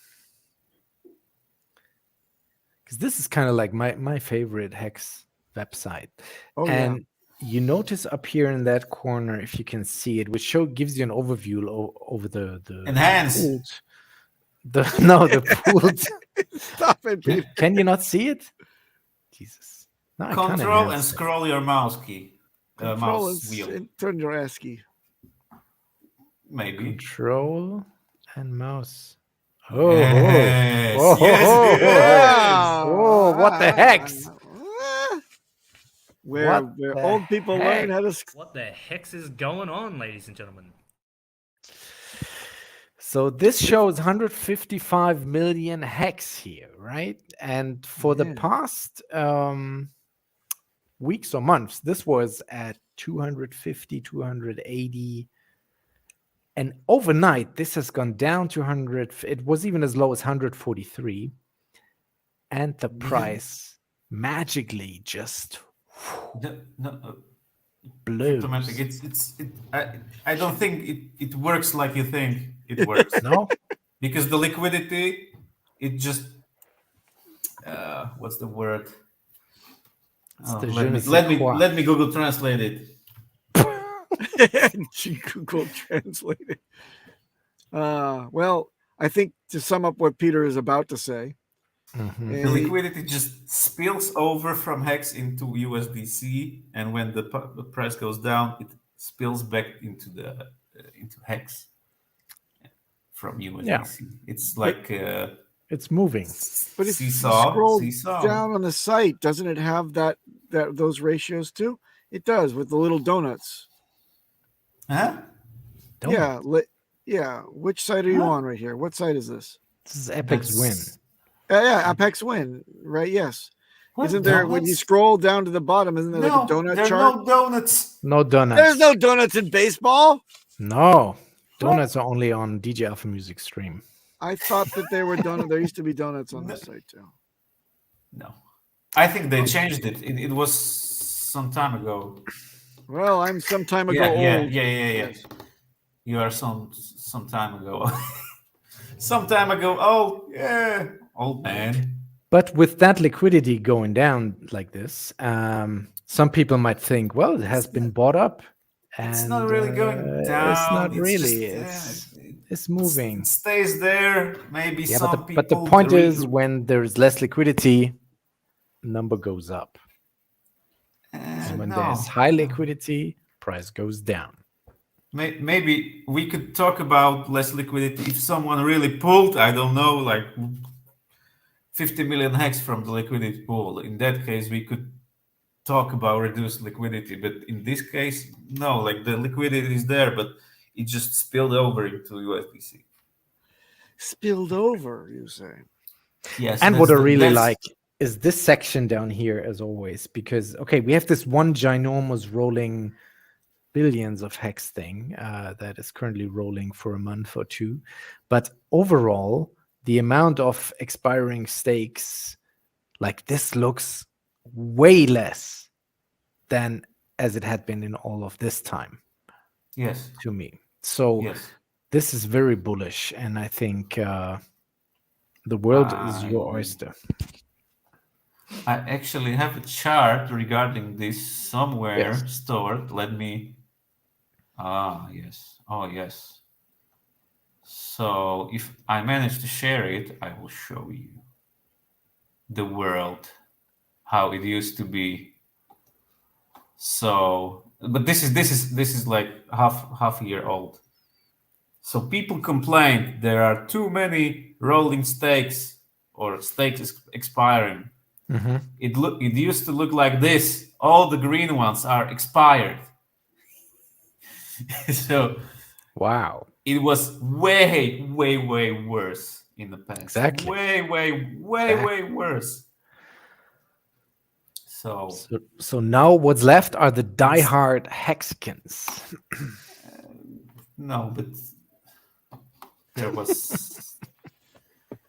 S1: Because this is kind of like my favorite Hex website.
S2: Oh,
S1: and you notice up here in that corner, if you can see it, which gives you an overview over the
S3: Enhance.
S1: The pooled.
S2: Stop it, Peter.
S1: Can you not see it? Jesus. No, I can't
S3: Control
S1: enhance
S3: and
S1: it.
S3: scroll your mouse key.
S2: Control
S3: Mouse wheel.
S2: and turn your ASCII key.
S3: Maybe.
S1: Control and mouse. Oh,
S3: Yes,
S1: oh,
S3: yes,
S1: oh,
S3: yes.
S1: oh, what the hex?
S2: Where
S1: What the
S2: old people learn how to.
S4: What the hex is going on, ladies and gentlemen?
S1: So this shows 155 million hex here, right? And for the past weeks or months, this was at 250, 280. And overnight, this has gone down to 100. It was even as low as 143. And the price magically just blew.
S3: I don't think it works like you think it works.
S1: No?
S3: Because the liquidity, it just what's the word? Let me Google translate it.
S2: Google Translate it. Well, I think to sum up what Peter is about to say,
S3: The liquidity just spills over from HEX into USDC, and when the price goes down, it spills back into into HEX from USDC.
S1: Yeah.
S3: It's like
S1: it's moving.
S2: But if
S3: seesaw,
S2: you scroll
S3: seesaw.
S2: down on the site, doesn't it have those ratios too? It does with the little donuts.
S3: Huh?
S2: Yeah. Which site are you on right here? What site is this?
S1: This is Apex Win.
S2: Yeah, Apex Win, right? Yes.
S3: What
S2: Isn't there when you scroll down to the bottom? Isn't there like a donut
S3: there
S2: chart?
S3: are no donuts.
S1: No donuts.
S2: There's no donuts in baseball.
S1: No, donuts are only on DJ Alpha Music stream.
S2: I thought that there were donuts. There used to be donuts on this site too.
S3: No, I think they changed it. It was some time ago.
S2: Well, I'm some time ago
S3: Yeah.
S2: old.
S3: Yes. You are some time ago. Some time ago. Oh yeah, old man.
S1: But with that liquidity going down like this, some people might think, well, it has been bought up. And,
S3: it's not really going down.
S1: It's not really.
S3: Just,
S1: it's moving.
S3: It stays there. Maybe some people.
S1: But the point is, when there's less liquidity, number goes up. And when there's high liquidity, price goes down.
S3: Maybe we could talk about less liquidity if someone really pulled, I don't know, like 50 million HEX from the liquidity pool. In that case, we could talk about reduced liquidity. But in this case, no, like the liquidity is there, but it just spilled over into USDC.
S2: Spilled over, you say?
S3: Yes.
S1: And what I really like is this section down here, as always, because, okay, we have this one ginormous rolling billions of HEX thing that is currently rolling for a month or two. But overall, the amount of expiring stakes, like this, looks way less than as it had been in all of this time.
S3: Yes.
S1: To me. So this is very bullish. And I think the world is your oyster.
S3: I actually have a chart regarding this somewhere stored. Let me. Yes. Oh, yes. So if I manage to share it, I will show you the world, how it used to be. So, but this is like half a year old. So people complained there are too many rolling stakes or stakes expiring.
S1: Mm-hmm.
S3: It used to look like this. All the green ones are expired. So
S1: wow,
S3: it was way worse in the past.
S1: Exactly.
S3: Way worse.
S1: So now what's left are the diehard Hexicans.
S3: No, but there was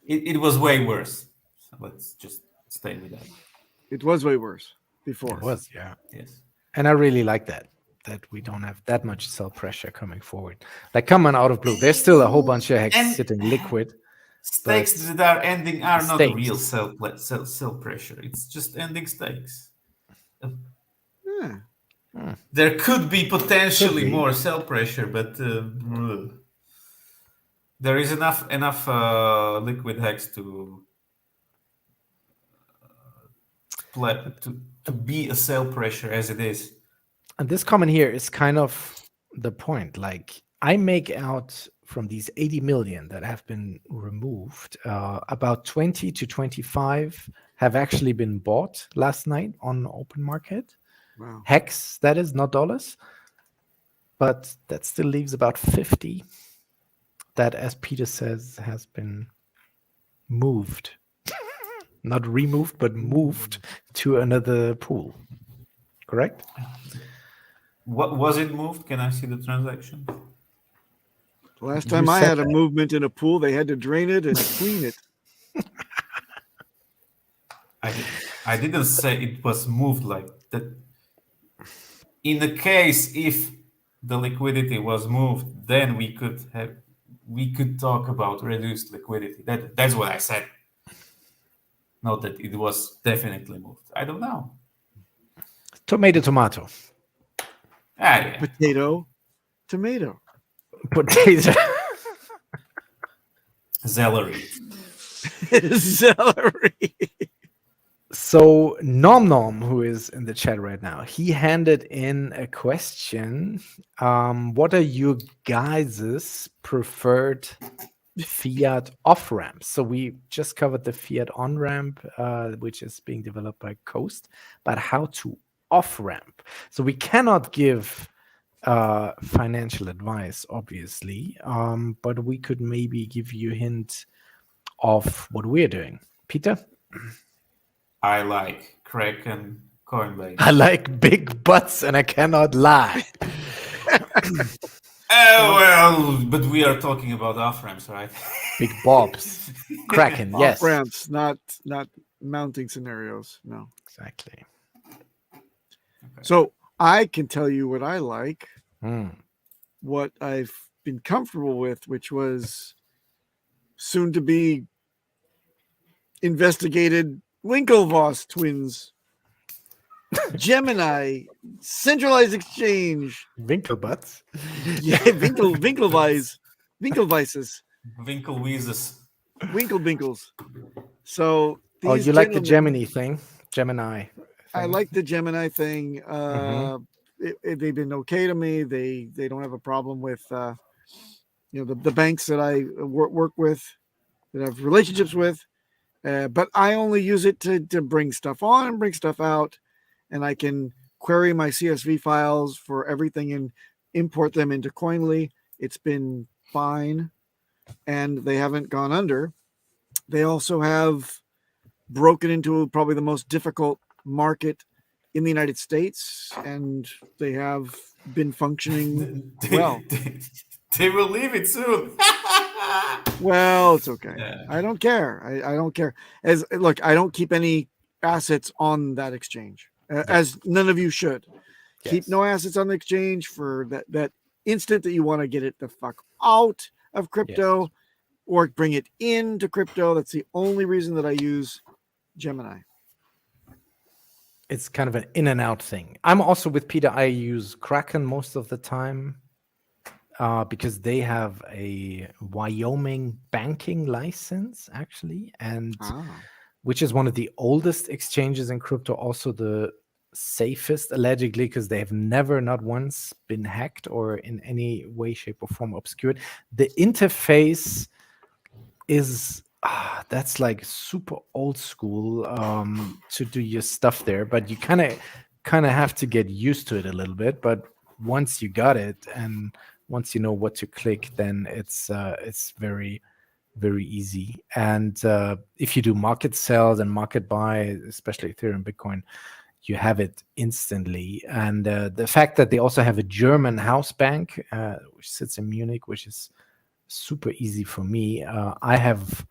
S3: it was way worse. So let's just stay with that.
S2: It was way worse before.
S1: It was, yeah.
S3: Yes.
S1: And I really like that we don't have that much sell pressure coming forward. Like coming out of blue, there's still a whole bunch of HEX sitting liquid.
S3: Stakes that are ending are not real sell pressure. It's just ending stakes. There could be potentially more sell pressure, but there is enough liquid HEX to be a sell pressure as it is.
S1: And this comment here is kind of the point. Like, I make out from these 80 million that have been removed, about 20 to 25 have actually been bought last night on open market.
S2: Wow.
S1: HEX, that is, not dollars. But that still leaves about 50 that, as Peter says, has been moved. Not removed, but moved to another pool. Correct?
S3: What was it moved? Can I see the transaction?
S2: Last time I had a movement in a pool, they had to drain it and clean it.
S3: I didn't say it was moved like that. In the case if the liquidity was moved, then we could talk about reduced liquidity. That's what I said. Not that it was definitely moved. I don't know.
S1: Tomato.
S3: Yeah.
S2: Potato.
S1: Potato.
S3: Celery.
S2: Celery.
S1: So Nom Nom, who is in the chat right now, he handed in a question. What are you guys' preferred fiat off ramps? So we just covered the fiat on ramp, which is being developed by Coast, but how to off ramp. So we cannot give financial advice, obviously, but we could maybe give you a hint of what we're doing. Peter?
S3: I like Kraken, Coinbase.
S1: I like big butts and I cannot lie.
S3: Well, but we are talking about off ramps, right?
S1: Big bobs. Kraken, yes.
S2: Off ramps, not mounting scenarios. No.
S1: Exactly.
S2: So I can tell you what I like,
S1: Hmm.
S2: what I've been comfortable with, which was soon to be investigated Winklevoss twins. Gemini, centralized exchange.
S1: Winkelbutts.
S2: Yeah, Winklevises.
S3: Winkleweezes.
S2: Winkles. So
S1: Oh,
S2: these
S1: you like the
S2: gentlemen-
S1: Gemini thing? Gemini.
S2: I
S1: thing.
S2: like the Gemini thing. They've been okay to me. They don't have a problem with the banks that I work with, that I have relationships with. But I only use it to bring stuff on and bring stuff out, and I can query my CSV files for everything and import them into Coinly. It's been fine, and they haven't gone under. They also have broken into probably the most difficult market in the United States, and they have been functioning well.
S3: They will leave it soon.
S2: Well, it's okay.
S3: Yeah.
S2: I don't care. I don't care. Look, I don't keep any assets on that exchange, as none of you should. Keep
S1: Yes.
S2: no assets on the exchange for that instant that you want to get it the fuck out of crypto or bring it into crypto. That's the only reason that I use Gemini.
S1: It's kind of an in and out thing. I'm also with Peter. I use Kraken most of the time because they have a Wyoming banking license, actually, and which is one of the oldest exchanges in crypto, also the safest, allegedly, because they have never, not once, been hacked or in any way, shape, or form obscured. The interface is that's like super old school to do your stuff there, but you kind of have to get used to it a little bit. But once you got it and once you know what to click, then it's very, very easy. And if you do market sell and market buy, especially Ethereum, Bitcoin, you have it instantly. And the fact that they also have a German house bank, which sits in Munich, which is super easy for me. I have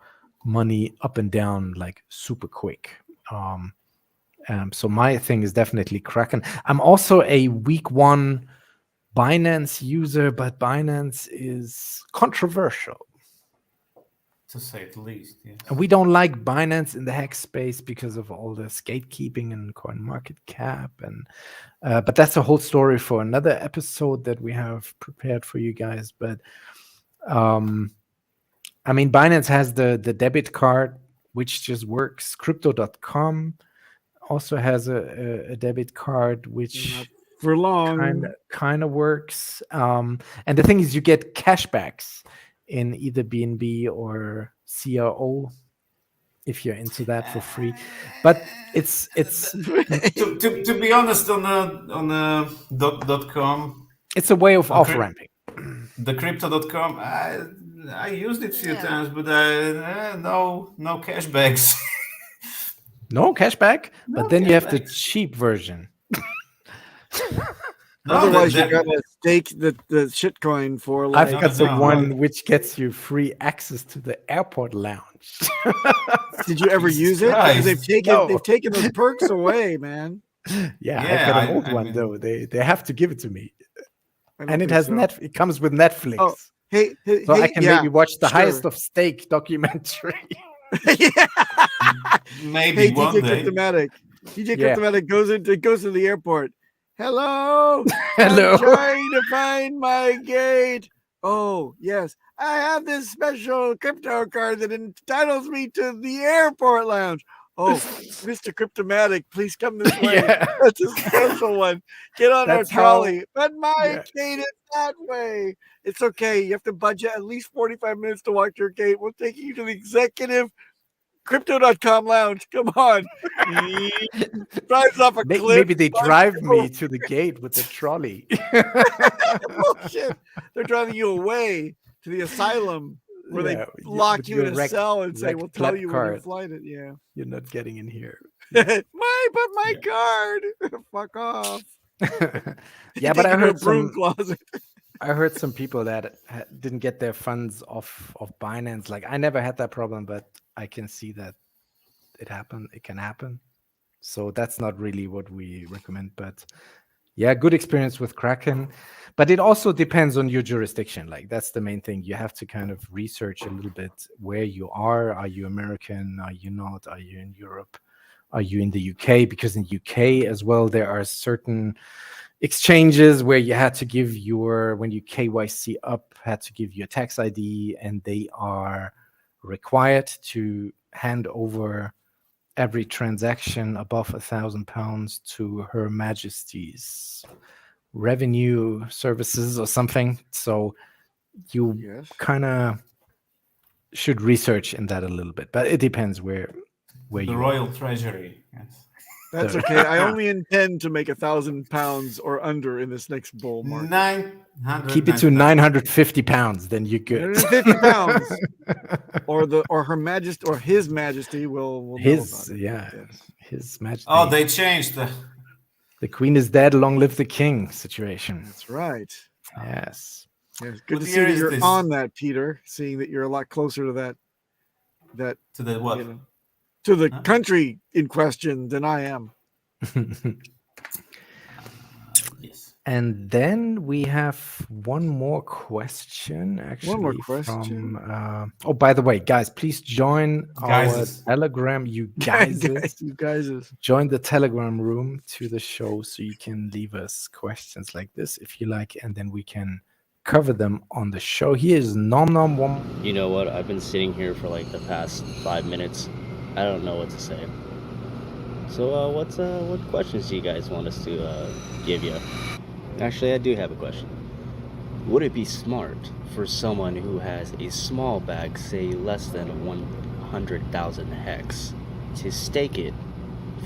S1: money up and down like super quick. So my thing is definitely Kraken. I'm also a week one Binance user, but Binance is controversial.
S3: To say the least, yes.
S1: And we don't like Binance in the HEX space because of all this gatekeeping and coin market cap. And but that's a whole story for another episode that we have prepared for you guys. But I mean, Binance has the debit card, which just works. Crypto.com also has a debit card, which
S2: Not for long.
S1: kind of works. And the thing is, you get cashbacks in either BNB or CRO if you're into that for free. But it's
S3: to be honest, on .com,
S1: it's a way of off ramping.
S3: The crypto.com, I used it a few times, but no cashbacks.
S1: No cashback,
S3: No
S1: but then you have the
S3: cashbacks.
S1: cheap version.
S3: No,
S2: Otherwise,
S3: that-
S2: you gotta stake the shitcoin for like.
S1: I've got the
S3: no.
S1: one which gets you free access to the airport lounge.
S2: Did you ever
S3: Jesus
S2: use it? Because
S3: Christ.
S2: they've taken those perks away, man.
S1: Yeah, I've
S3: Yeah,
S1: got an
S3: I-
S1: old
S3: I
S1: one
S3: mean-
S1: though. They have to give it to me,
S2: I don't
S1: and it
S2: think
S1: has
S2: so.
S1: it comes with Netflix,
S2: Oh, hey,
S1: so I can
S2: yeah,
S1: maybe watch the
S2: sure.
S1: highest of stake documentary.
S2: Yeah.
S3: maybe
S2: Hey,
S3: one
S2: DJ
S3: day.
S2: Cryptomatic. DJ
S1: Yeah.
S2: Cryptomatic goes to the airport. Hello.
S1: Hello.
S2: I'm trying to find my gate. Oh, yes. I have this special crypto card that entitles me to the airport lounge. Oh, Mr. Cryptomatic, please come this way.
S1: Yeah.
S2: That's a special one. Get on our
S1: That's how-
S2: trolley. But my
S1: Yeah.
S2: gate is that way. It's okay. You have to budget at least 45 minutes to walk to your gate. We'll take you to the executive crypto.com lounge. Come on. He drives off a cliff.
S1: Maybe they drive me to the gate with the trolley.
S2: Bullshit. They're driving you away to the asylum where
S1: Yeah,
S2: they lock
S1: with
S2: you
S1: your
S2: in a
S1: wrecked-
S2: cell and say,
S1: wrecked
S2: "We'll tell
S1: pleb
S2: you when you
S1: card.
S2: flight it." Yeah.
S1: You're not getting in here.
S2: my card. Fuck off.
S1: Yeah, but I
S2: Take you to a
S1: heard
S2: broom
S1: some.
S2: closet.
S1: I heard some people that didn't get their funds off of Binance. Like I never had that problem, but I can see that it happened. It can happen. So that's not really what we recommend. But yeah, good experience with Kraken. But it also depends on your jurisdiction. Like that's the main thing. You have to kind of research a little bit where you are. Are you American? Are you not? Are you in Europe? Are you in the UK? Because in UK as well, there are certain exchanges where you had to give your, when you KYC up, had to give your tax ID, and they are required to hand over every transaction above £1,000 to Her Majesty's Revenue Services or something. So you kind of should research in that a little bit, but it depends where
S3: The
S1: you
S3: Royal
S1: are.
S3: Treasury. Yes.
S2: That's okay. I only intend to make £1,000 or under in this next bull market.
S3: 900.
S1: Keep it to £950, then you're good.
S2: £950, or Her Majesty or His Majesty will
S1: His,
S2: know about it.
S1: yeah, His Majesty.
S3: Oh, they changed
S1: the Queen is dead, long live the King situation.
S2: That's right.
S1: Yes.
S2: Yeah, good
S3: What
S2: to see
S3: year
S2: that
S3: is
S2: you're
S3: this?
S2: on that, Peter. Seeing that you're a lot closer to that
S3: to the what?
S2: To the country in question than I am.
S3: Yes.
S1: And then we have one more question, actually.
S2: One more question.
S1: From, oh, by the way, guys, please join
S3: Guises.
S1: our Telegram. You guys,
S2: You guys,
S1: join the Telegram room to the show so you can leave us questions like this if you like, and then we can cover them on the show. Here's Nom Nom One.
S12: You know what? I've been sitting here for like the past 5 minutes. I don't know what to say. So, what questions do you guys want us to give you? Actually, I do have a question. Would it be smart for someone who has a small bag, say less than 100,000 hex, to stake it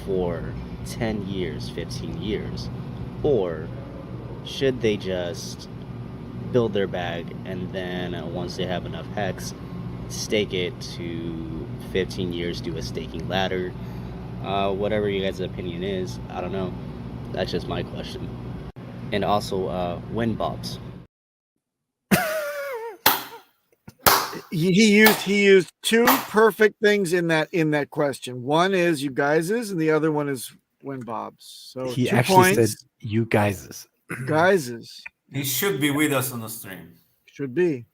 S12: for 10 years, 15 years? Or should they just build their bag and then once they have enough hex, stake it to 15 years, do a staking ladder? Whatever you guys' opinion is, I don't know. That's just my question. And also, when bobs.
S2: he used two perfect things in that question. One is you guys's, and the other one is when bobs. So
S1: He
S2: 2
S1: actually
S2: points.
S1: said you guys's.
S2: Guys's.
S3: He should be with us on the stream.
S2: Should be.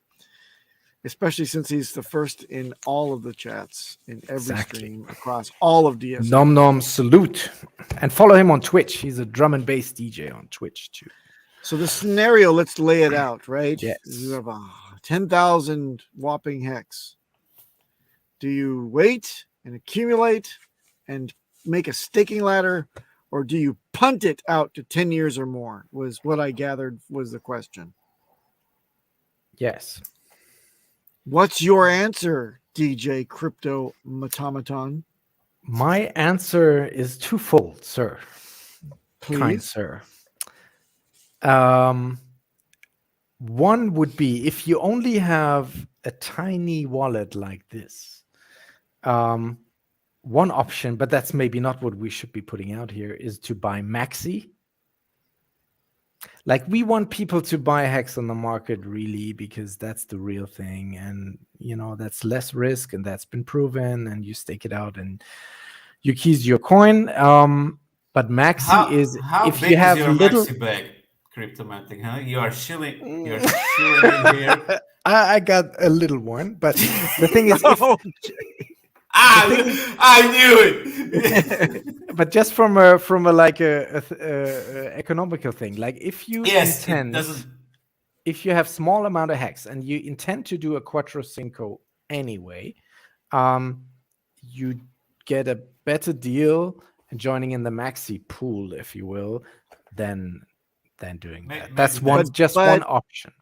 S2: Especially since he's the first in all of the chats in every stream across all of DSA.
S1: Nom Nom salute. And follow him on Twitch. He's a drum and bass DJ on Twitch too.
S2: So the scenario, let's lay it out, right?
S1: Yes.
S2: You have 10,000 whopping hex. Do you wait and accumulate and make a staking ladder, or do you punt it out to 10 years or more? Was what I gathered was the question.
S1: Yes.
S2: What's your answer, DJ Crypto Matomaton?
S1: My answer is twofold, sir.
S2: Please.
S1: Kind sir. One would be if you only have a tiny wallet like this. One option, but that's maybe not what we should be putting out here, is to buy Maxi. Like, we want people to buy Hex on the market, really, because that's the real thing. And, you know, that's less risk, and that's been proven, and you stake it out and you keys your coin. But Maxi is, if
S3: big
S1: you have
S3: is your
S1: little...
S3: Maxi bag, Cryptomatic, huh? You are shilling in here.
S1: I got a little one, but the thing is...
S3: I knew it.
S1: But just from a like a economical thing, like if you
S3: yes,
S1: intend,
S3: it doesn't.
S1: if you have small amount of hex and you intend to do a Quattro Cinco anyway, you get a better deal joining in the maxi pool, if you will, than doing that. That's one option.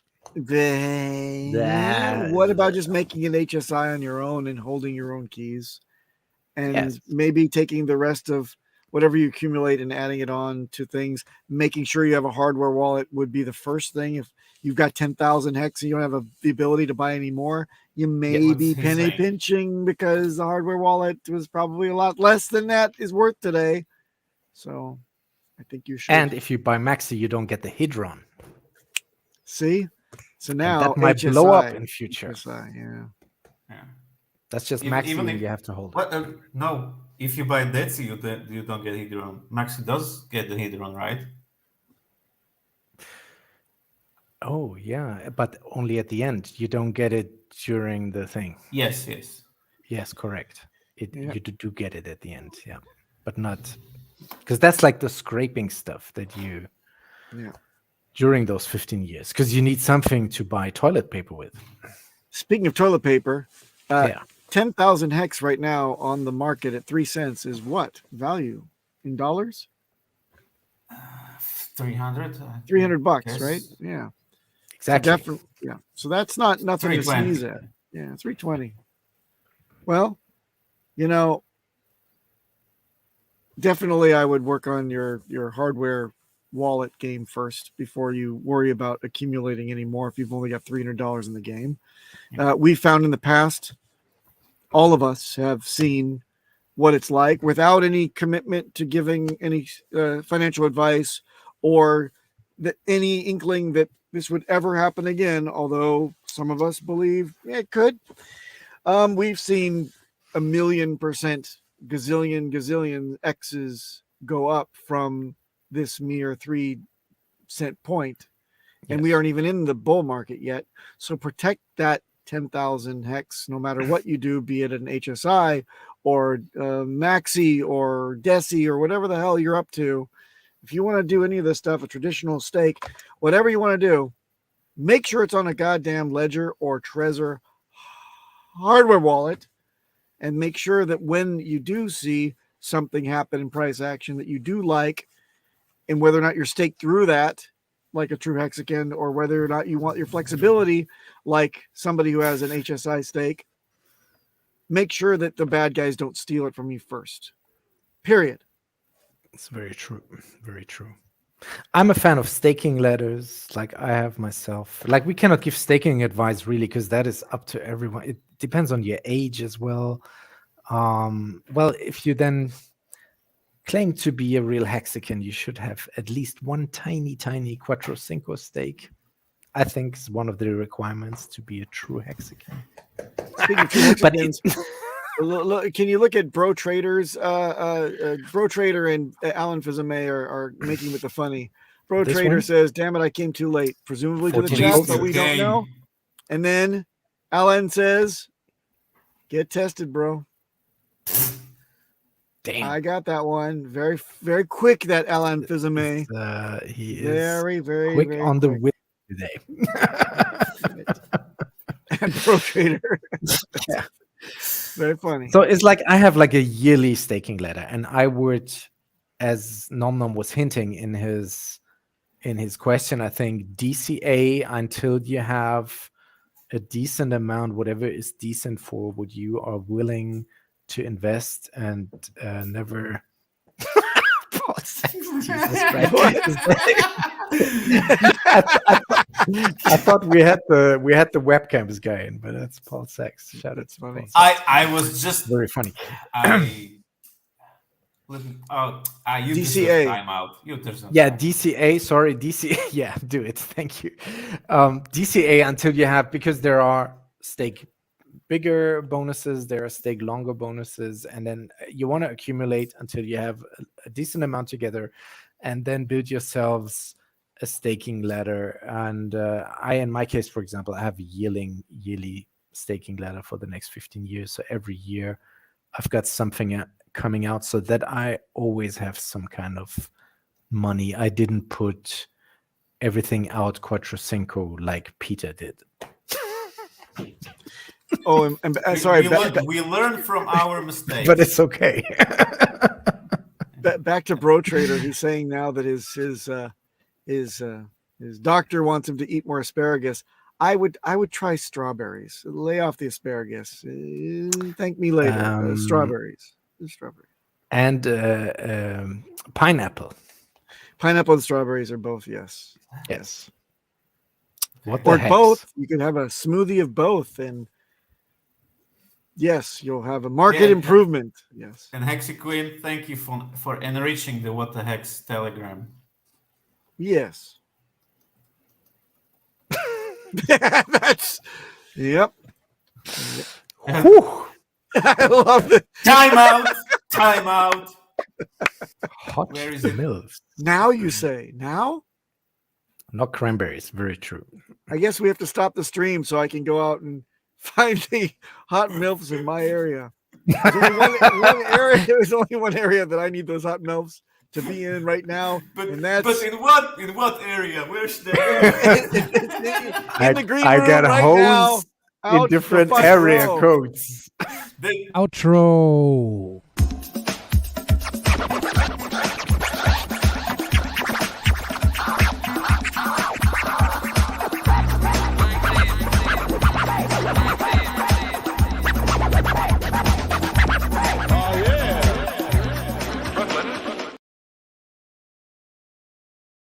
S2: What about just making an HSI on your own and holding your own keys, and maybe taking the rest of whatever you accumulate and adding it on to things, making sure you have a hardware wallet would be the first thing. If you've got 10,000 hex and you don't have the ability to buy any more, you may be penny pinching because the hardware wallet was probably a lot less than that is worth today. So I think you should.
S1: And if you buy maxi, you don't get the Hydron.
S2: See? So now
S1: and that might
S2: HSI,
S1: blow up in future.
S2: HSI,
S3: Yeah.
S1: That's just maxi, and you have to hold it.
S3: No, if you buy Detsy, you don't get Hydron. Maxi does get the Hydron, right?
S1: Oh yeah, but only at the end. You don't get it during the thing.
S3: Yes,
S1: correct. You do get it at the end, yeah, but not because that's like the scraping stuff that you during those 15 years, because you need something to buy toilet paper with.
S2: Speaking of toilet paper, 10,000 hex right now on the market at 3 cents is what value in dollars?
S3: 300.
S2: $300, right? Yeah,
S1: exactly.
S2: So so that's not nothing to sneeze at. Yeah, 320. Well, definitely I would work on your hardware wallet game first before you worry about accumulating any more if you've only got $300 in the game. We found in the past, all of us have seen what it's like without any commitment to giving any financial advice or any inkling that this would ever happen again, although some of us believe it could. We've seen 1,000,000%, gazillion X's go up from this mere 3 cent point, and we aren't even in the bull market yet. So protect that 10,000 hex no matter what you do, be it an HSI or maxi or deci or whatever the hell you're up to. If you want to do any of this stuff, a traditional stake, whatever you want to do, make sure it's on a goddamn Ledger or Trezor hardware wallet, and make sure that when you do see something happen in price action that you do like, and whether or not you're staked through that like a true Hexican, or whether or not you want your flexibility like somebody who has an HSI stake, make sure that the bad guys don't steal it from you first. Period.
S1: It's very true. Very true. I'm a fan of staking letters, like I have myself. Like, we cannot give staking advice really, because that is up to everyone. It depends on your age as well. Well, if you then claim to be a real Hexican, you should have at least one tiny Quattro Cinco stake. I think it's one of the requirements to be a true Hexican.
S2: Speaking of true Hexicans, can you look at Bro Traders? Bro Trader and Alan Fizame are making with the funny. Bro
S1: This
S2: Trader
S1: one?
S2: says, "Damn it, I came too late." Presumably to the
S1: 14
S2: chat,
S1: volts.
S2: but we don't know. And then Alan says, "Get tested, bro."
S1: Damn.
S2: I got that one. Very, very quick, that Alan Fizame.
S1: He is
S2: very
S1: quick
S2: very
S1: on the
S2: quick.
S1: whip today.
S2: Pro Trader.
S1: Yeah.
S2: Very funny.
S1: So it's like I have like a yearly staking letter, and I would, as Nom was hinting in his question, I think DCA until you have a decent amount, whatever is decent for what you are willing to invest, and never. Paul Sachs, Jesus Christ. I thought we had the webcams guy in, but that's Paul Sachs. Shout out to Paul Sachs.
S3: I was just
S1: very funny.
S3: You
S2: DCA
S3: timeout.
S1: Yeah, DCA. Sorry, DCA. Yeah, do it. Thank you. DCA until you have, because there are stake bigger bonuses, there are stake longer bonuses, and then you want to accumulate until you have a decent amount together, and then build yourselves a staking ladder. And in my case, for example, I have a yearly staking ladder for the next 15 years. So every year I've got something coming out, so that I always have some kind of money. I didn't put everything out Quattro Cinco like Peter did.
S2: Oh, sorry.
S3: We learn from our mistakes.
S1: But it's okay.
S2: Back to Bro Trader. He's saying now that his doctor wants him to eat more asparagus. I would try strawberries. Lay off the asparagus. Thank me later. Strawberries.
S1: And pineapple.
S2: Pineapple and strawberries are both yes.
S1: Yes. What
S2: Or
S1: the heck?
S2: both. You can have a smoothie of both, and yes, you'll have a market improvement. Yes.
S3: And Hexicans, thank you for enriching the What the Hex Telegram.
S2: Yes. That's yep.
S1: Whew.
S2: I love it.
S3: Time out.
S1: Hot
S3: Where is it?
S1: milfs.
S2: Now you say now?
S1: Not cranberries. Very true.
S2: I guess we have to stop the stream so I can go out and find the hot milfs in my area. There's only one area that I need those hot milfs to be in right now, and that's
S3: in what area? Where's the
S2: in the green room
S1: I got
S2: right
S1: holes
S2: now,
S1: in different area codes.
S13: Outro.